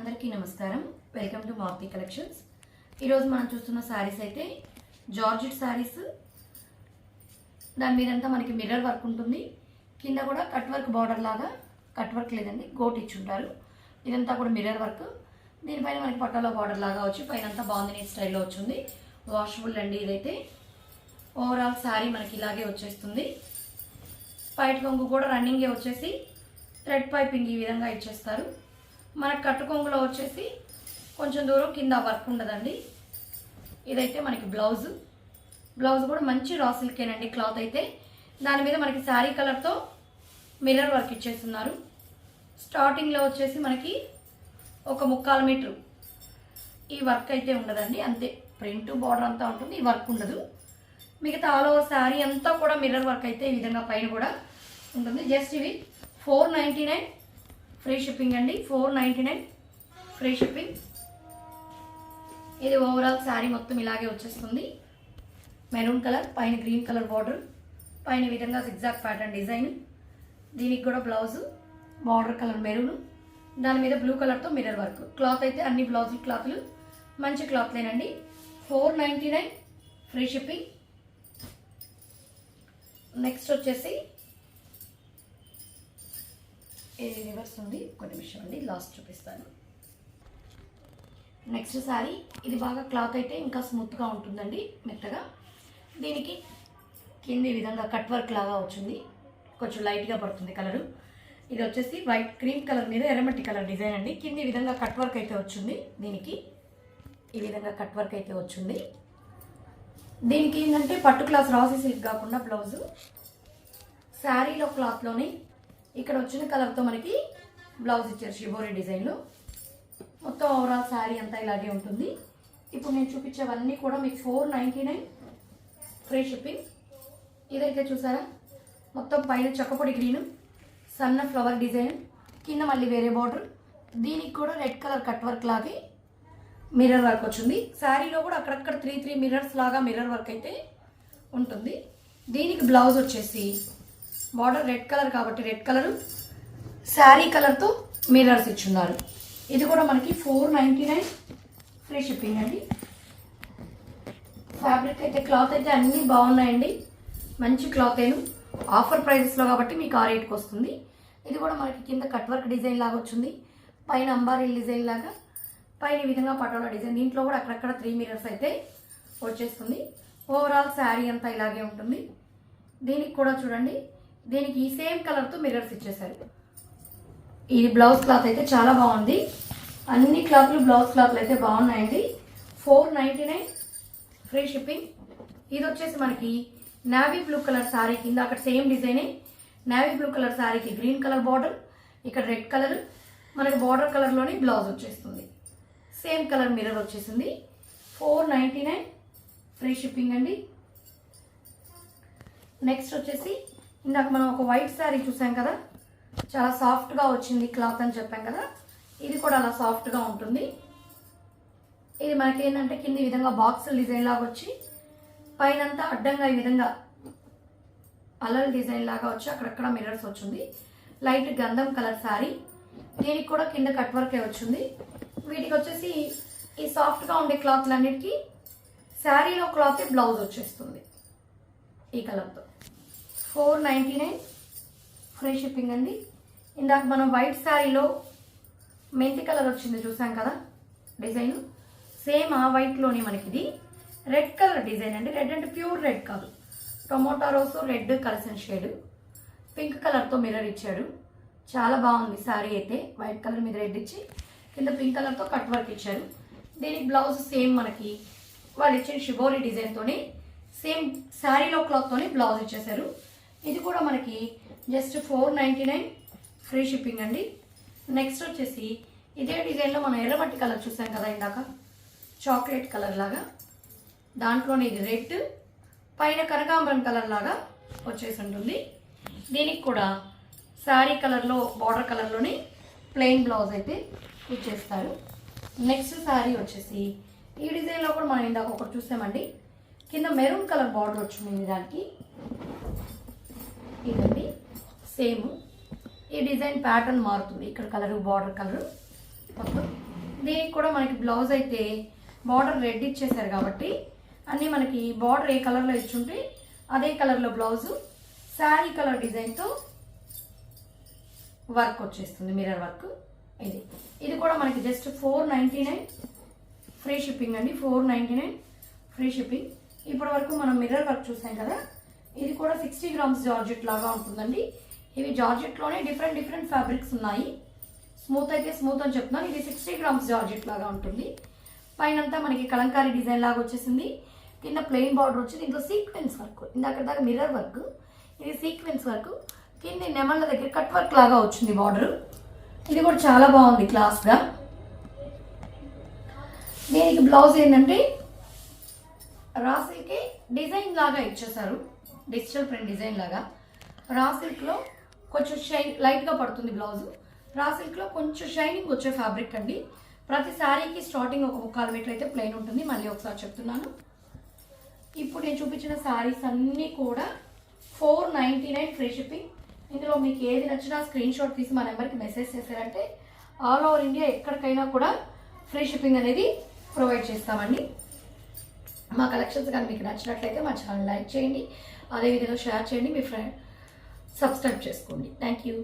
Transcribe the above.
అందరికీ నమస్కారం. Welcome to Maruti collections. ఈరోజు మనం చూస్తున్న శారీస్ అయితే జార్జెట్ శారీస్. దాని మీదంతా మనకి మిర్రర్ వర్క్ ఉంటుంది. కింద కూడా కట్ వర్క్ బార్డర్ లాగా, కట్ వర్క్ లేదండి, గోట్ ఇచ్చుంటారు. ఇదంతా కూడా మిర్రర్ వర్క్. దీనిపైన మనకి పట్టాలో బార్డర్ లాగా వచ్చి పైన అంతా బాగుంది స్టైల్లో వచ్చింది. వాషబుల్ అండి. ఇదైతే ఓవరాల్ శారీ మనకి ఇలాగే వచ్చేస్తుంది. పైట్ కొంగు కూడా రన్నింగే వచ్చేసి థ్రెడ్ పైపింగ్ ఈ విధంగా ఇచ్చేస్తారు. మనకు కట్టు కొంగులో వచ్చేసి కొంచెం దూరం కింద వర్క్ ఉండదండి. ఇదైతే మనకి బ్లౌజ్ కూడా మంచి రా సిల్కేనండి. క్లాత్ అయితే దాని మీద మనకి శారీ కలర్తో మిర్రర్ వర్క్ ఇచ్చేస్తున్నారు. స్టార్టింగ్లో వచ్చేసి మనకి ఒక 1/4 మీటర్ ఈ వర్క్ అయితే ఉండదండి. అంతే, ప్రింట్ బార్డర్ అంతా ఉంటుంది, ఈ వర్క్ ఉండదు. మిగతా ఆల్ ఓవర్ శారీ అంతా కూడా మిర్రర్ వర్క్ అయితే ఈ విధంగా పైన కూడా ఉంటుంది. జస్ట్ ఇవి 499 ఫ్రీ షిప్పింగ్ అండి. 499 ఫ్రీ షిప్పింగ్. ఇది ఓవరాల్ శారీ మొత్తం ఇలాగే వచ్చేస్తుంది. మెరూన్ కలర్, పైన గ్రీన్ కలర్ బార్డర్, పైన ఈ విధంగా జిగ్జాగ్ ప్యాటర్న్ డిజైన్. దీనికి కూడా బ్లౌజు బార్డర్ కలర్ మెరూన్, దాని మీద బ్లూ కలర్తో మిర్రర్ వర్క్. క్లాత్ అయితే అన్ని బ్లౌజులు క్లాత్లు మంచి క్లాత్లేనండి. 499 ఫ్రీ షిప్పింగ్. నెక్స్ట్ వచ్చేసి ఇది రివర్స్ ఉంది, ఒక నిమిషం అండి, లాస్ట్ చూపిస్తాను. నెక్స్ట్ శారీ ఇది బాగా క్లాత్ అయితే ఇంకా స్మూత్గా ఉంటుందండి, మెత్తగా. దీనికి కింద ఈ విధంగా కట్ వర్క్ లాగా వచ్చింది, కొంచెం లైట్గా పడుతుంది కలరు. ఇది వచ్చేసి వైట్ క్రీమ్ కలర్ మీద ఎర్రమట్టి కలర్ డిజైన్ అండి. కింద ఈ విధంగా కట్ వర్క్ అయితే వచ్చింది. దీనికి ఈ విధంగా కట్ వర్క్ అయితే వచ్చింది. దీనికి ఏంటంటే పట్టు క్లాత్ రాసి సిల్క్ కాకుండా బ్లౌజు శారీలో క్లాత్లోని ఇక్కడ వచ్చిన కలర్తో మనకి బ్లౌజ్ ఇచ్చారు షిబోరి డిజైన్లో. మొత్తం ఓవరాల్ శారీ అంతా ఇలాగే ఉంటుంది. ఇప్పుడు నేను చూపించేవన్నీ కూడా మీకు 499 ఫ్రీ షిప్పింగ్. ఇదైతే చూసారా, మొత్తం పైన చక్కపొడి గ్రీన్, సన్న ఫ్లవర్ డిజైన్, కింద మళ్ళీ వేరే బార్డర్. దీనికి కూడా రెడ్ కలర్ కట్ వర్క్ లాగే మిర్రర్ వర్క్ వచ్చింది. శారీలో కూడా అక్కడక్కడ 3 మిర్రర్స్ లాగా మిర్రర్ వర్క్ అయితే ఉంటుంది. దీనికి బ్లౌజ్ వచ్చేసి బార్డర్ రెడ్ కలర్ కాబట్టి రెడ్ కలరు, శారీ కలర్తో మిర్రర్స్ ఇచ్చున్నారు. ఇది కూడా మనకి 499 ఫ్రీ షిప్పింగ్ అండి. ఫ్యాబ్రిక్ అయితే క్లాత్ అయితే అన్నీ బాగున్నాయండి, మంచి క్లాత్ ఏను. ఆఫర్ ప్రైజెస్లో కాబట్టి మీకు ఆ రేట్కి వస్తుంది. ఇది కూడా మనకి కింద కట్ వర్క్ డిజైన్ లాగా వచ్చింది, పైన అంబారీ డిజైన్ లాగా, పైన ఈ విధంగా పటోలా డిజైన్. దీంట్లో కూడా అక్కడక్కడ 3 మిర్రర్స్ అయితే వచ్చేస్తుంది. ఓవరాల్ శారీ అంతా ఇలాగే ఉంటుంది. దీనికి కూడా చూడండి, దీనికి ఈ సేమ్ కలర్తో మిర్రర్స్ ఇచ్చేసారు. ఈ బ్లౌజ్ క్లాత్ అయితే చాలా బాగుంది. అన్ని క్లాత్లు బ్లౌజ్ క్లాత్లు అయితే బాగున్నాయండి. 499 ఫ్రీ షిప్పింగ్. ఇది వచ్చేసి మనకి నావీ బ్లూ కలర్ శారీ కింద అక్కడ సేమ్ డిజైనే. నావీ బ్లూ కలర్ శారీకి గ్రీన్ కలర్ బార్డర్, ఇక్కడ రెడ్ కలర్, మనకి బార్డర్ కలర్లోని బ్లౌజ్ వచ్చేస్తుంది. సేమ్ కలర్ మిర్రర్ వచ్చేసింది. 499 ఫ్రీ షిప్పింగ్ అండి. నెక్స్ట్ వచ్చేసి ఇందాక మనం ఒక వైట్ శారీ చూసాం కదా, చాలా సాఫ్ట్గా వచ్చింది క్లాత్ అని చెప్పాం కదా, ఇది కూడా అలా సాఫ్ట్గా ఉంటుంది. ఇది మనకి ఏంటంటే కింద ఈ విధంగా బాక్స్ డిజైన్ లాగా వచ్చి పైనంతా అడ్డంగా ఈ విధంగా అలల్ డిజైన్ లాగా వచ్చి అక్కడక్కడ మిర్రర్స్ వచ్చింది. లైట్ గంధం కలర్ శారీ. దీనికి కూడా కింద కట్ వర్కే వచ్చింది. వీటికి వచ్చేసి ఈ సాఫ్ట్గా ఉండే క్లాత్లన్నిటికీ శారీలో క్లాత్ బ్లౌజ్ వచ్చేస్తుంది ఈ కలర్తో. 499 ఫ్రీ షిప్పింగ్ అండి. ఇందాక మనం వైట్ శారీలో మెంతి కలర్ వచ్చింది చూసాం కదా డిజైన్, సేమ్ ఆ వైట్లోనే మనకి ఇది రెడ్ కలర్ డిజైన్ అండి. రెడ్ అంటే ప్యూర్ రెడ్ కాదు, టొమాటో రోస్ రెడ్ కలిసిన షేడ్, పింక్ కలర్తో మిర్రర్ ఇచ్చాడు. చాలా బాగుంది శారీ అయితే. వైట్ కలర్ మీద రెడ్ ఇచ్చి కింద పింక్ కలర్తో కట్ వర్క్ ఇచ్చారు. దీనికి బ్లౌజ్ సేమ్ మనకి వాళ్ళు ఇచ్చిన షిబోరి డిజైన్తోనే సేమ్ శారీలో క్లాత్తోనే బ్లౌజ్ ఇచ్చేసారు. ఇది కూడా మనకి జస్ట్ 499 ఫ్రీ షిప్పింగ్ అండి. నెక్స్ట్ వచ్చేసి ఇదే డిజైన్లో మనం ఎర్రమట్టి కలర్ చూసాం కదా ఇందాక, చాక్లెట్ కలర్ లాగా, దాంట్లోనే ఇది రెడ్, పైన కనకాంబరం కలర్ లాగా వచ్చేసి ఉంటుంది. దీనికి కూడా శారీ కలర్లో బార్డర్ కలర్లోనే ప్లెయిన్ బ్లౌజ్ అయితే ఇచ్చేస్తారు. నెక్స్ట్ శారీ వచ్చేసి ఈ డిజైన్లో కూడా మనం ఇందాక ఒకటి చూసామండి, కింద మెరూన్ కలర్ బార్డర్ వచ్చింది దానికి. ఇదండి సేమ్. ఈ డిజైన్ ప్యాటర్న్ మారుతుంది, ఇక్కడ కలరు బార్డర్ కలరు మొత్తం దీనికి కూడా మనకి బ్లౌజ్ అయితే బార్డర్ రెడ్ ఇచ్చేసారు కాబట్టి అన్నీ మనకి బార్డర్ ఏ కలర్లో ఇచ్చుంటే అదే కలర్లో బ్లౌజు శారీ కలర్ డిజైన్తో వర్క్ వచ్చేస్తుంది, మిర్రర్ వర్క్. ఇది కూడా మనకి జస్ట్ 499 ఫ్రీ షిప్పింగ్ అండి. 499 ఫ్రీ షిప్పింగ్. ఇప్పటి వరకు మనం మిర్రర్ వర్క్ చూసాం కదా, ఇది కూడా 60 గ్రామ్స్ జార్జెట్ లాగా ఉంటుందండి. ఇవి జార్జెట్లోనే డిఫరెంట్ ఫ్యాబ్రిక్స్ ఉన్నాయి. స్మూత్ అయితే స్మూత్ అని చెప్తున్నాను. ఇది 60 గ్రామ్స్ జార్జెట్ లాగా ఉంటుంది. పైనంతా మనకి కలంకారీ డిజైన్ లాగా వచ్చేసింది. కింద ప్లెయిన్ బార్డర్ వచ్చి దీంట్లో సీక్వెన్స్ వర్క్, ఇందాక దాకా మిర్రర్ వర్క్, ఇది సీక్వెన్స్ వర్క్. కింద నెమళ్ళ దగ్గర కట్ వర్క్ లాగా వచ్చింది బార్డర్. ఇది కూడా చాలా బాగుంది క్లాస్గా. దీనికి బ్లౌజ్ ఏంటంటే రా సిల్కే డిజైన్ లాగా ఇచ్చేసారు, డిజిటల్ ప్రింట్ డిజైన్ లాగా. రా సిల్క్లో కొంచెం లైట్గా పడుతుంది బ్లౌజ్. రా సిల్క్లో కొంచెం షైనింగ్ వచ్చే ఫ్యాబ్రిక్ అండి. ప్రతి శారీకి స్టార్టింగ్ ఒక 1/4 మీటర్ అయితే ప్లెయిన్ ఉంటుంది. మళ్ళీ ఒకసారి చెప్తున్నాను, ఇప్పుడు నేను చూపించిన శారీస్ అన్నీ కూడా 499 ఫ్రీ షిప్పింగ్. ఇందులో మీకు ఏది నచ్చినా స్క్రీన్ షాట్ తీసి మా నెంబర్కి మెసేజ్ చేశారంటే ఆల్ ఓవర్ ఇండియా ఎక్కడికైనా కూడా ఫ్రీ షిప్పింగ్ అనేది ప్రొవైడ్ చేస్తామండి. మా కలెక్షన్స్ కానీ మీకు నచ్చినట్లయితే మా ఛానల్ లైక్ చేయండి, అదేవిధంగా షేర్ చేయండి, మీ ఫ్రెండ్ సబ్స్క్రైబ్ చేసుకోండి. Thank you.